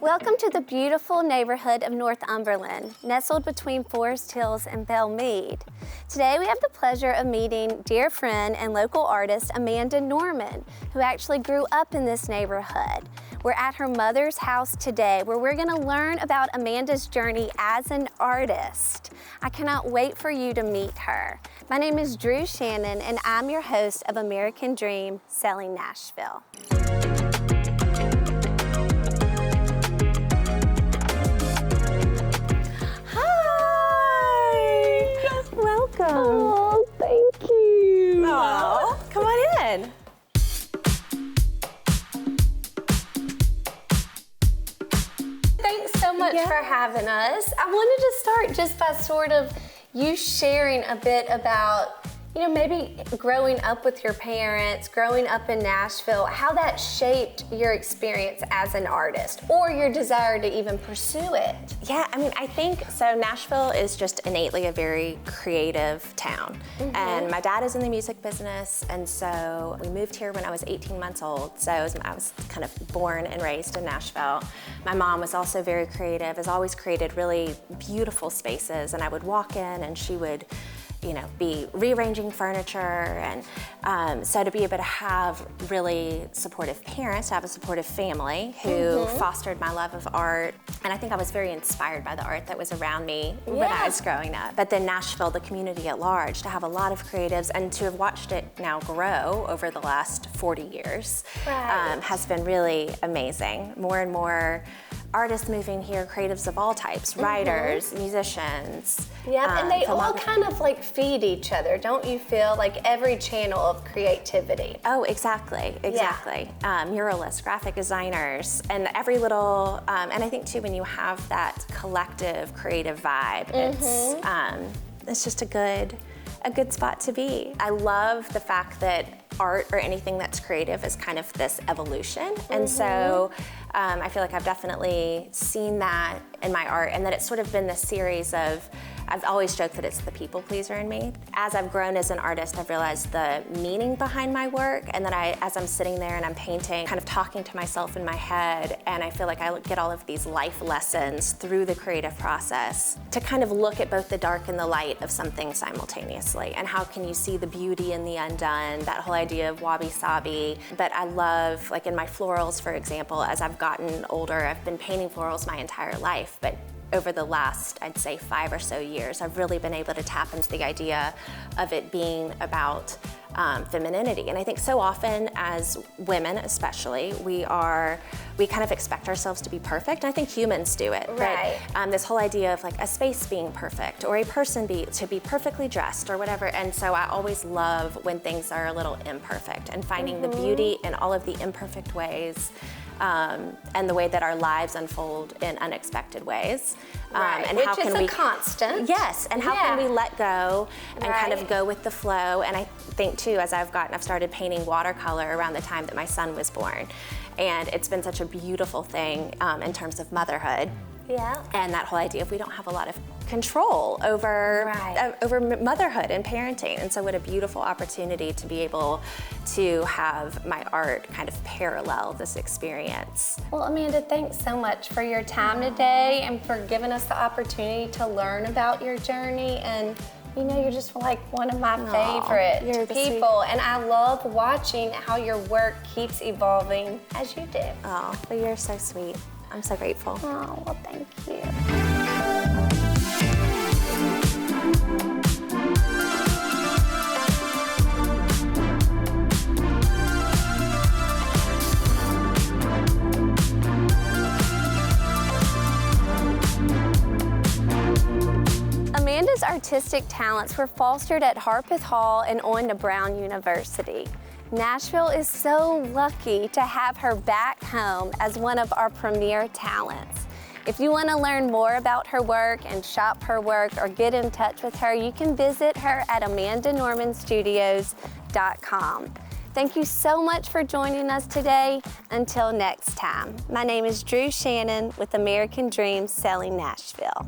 Welcome to the beautiful neighborhood of Northumberland, nestled between Forest Hills and Belle Meade. Today we have the pleasure of meeting dear friend and local artist Amanda Norman, who actually grew up in this neighborhood. We're at her mother's house today, where we're going to learn about Amanda's journey as an artist. I cannot wait for you to meet her. My name is Drew Shannon, and I'm your host of American Dream Selling Nashville. Welcome. Oh, thank you. Oh, come on in. Thanks so much for having us. I wanted to start just by sort of you sharing a bit about, maybe growing up with your parents, growing up in Nashville, how that shaped your experience as an artist or your desire to even pursue it. Yeah, I think so. Nashville is just innately a very creative town. And my dad is in the music business, and so we moved here when I was 18 months old. So I was kind of born and raised in Nashville. My mom was also very creative, has always created really beautiful spaces, and I would walk in and she would be rearranging furniture, and so to be able to have really supportive parents, to have a supportive family who fostered my love of art. And I think I was very inspired by the art that was around me when I was growing up. But then Nashville, the community at large, to have a lot of creatives and to have watched it now grow over the last 40 years has been really amazing. More and more artists moving here, creatives of all types, writers, musicians. Yeah, and they all kind of like feed each other, don't you feel? Like every channel of creativity. Oh, exactly. Muralists, graphic designers, and every little, and I think too, when you have that collective creative vibe, it's just a good spot to be. I love the fact that art or anything that's creative is kind of this evolution. And so I feel like I've definitely seen that in my art, and that it's sort of been this series of, I've always joked that it's the people pleaser in me. As I've grown as an artist, I've realized the meaning behind my work, and that as I'm sitting there and I'm painting, kind of talking to myself in my head, and I feel like I get all of these life lessons through the creative process to kind of look at both the dark and the light of something simultaneously, and how can you see the beauty in the undone, that whole idea of wabi-sabi. But I love, like in my florals, for example, as I've gotten older, I've been painting florals my entire life, but over the last, I'd say 5 or so years, I've really been able to tap into the idea of it being about femininity. And I think so often as women especially, we kind of expect ourselves to be perfect. And I think humans do it. Right. But this whole idea of like a space being perfect, or a person to be perfectly dressed or whatever. And so I always love when things are a little imperfect, and finding the beauty in all of the imperfect ways. And the way that our lives unfold in unexpected ways. And which how can is a we constant. Yes, and how can we let go and kind of go with the flow. And I think too, as I've started painting watercolor around the time that my son was born. And it's been such a beautiful thing in terms of motherhood. Yeah. And that whole idea of we don't have a lot of control over motherhood and parenting. And so what a beautiful opportunity to be able to have my art kind of parallel this experience. Well, Amanda, thanks so much for your time today and for giving us the opportunity to learn about your journey. And you're just like one of my favorite people, and I love watching how your work keeps evolving as you do. Oh, well, you're so sweet. I'm so grateful. Oh, well, thank you. Amanda's artistic talents were fostered at Harpeth Hall and on to Brown University. Nashville is so lucky to have her back home as one of our premier talents. If you want to learn more about her work and shop her work or get in touch with her, you can visit her at amandanormanstudios.com. Thank you so much for joining us today. Until next time, my name is Drew Shannon with American Dream Selling Nashville.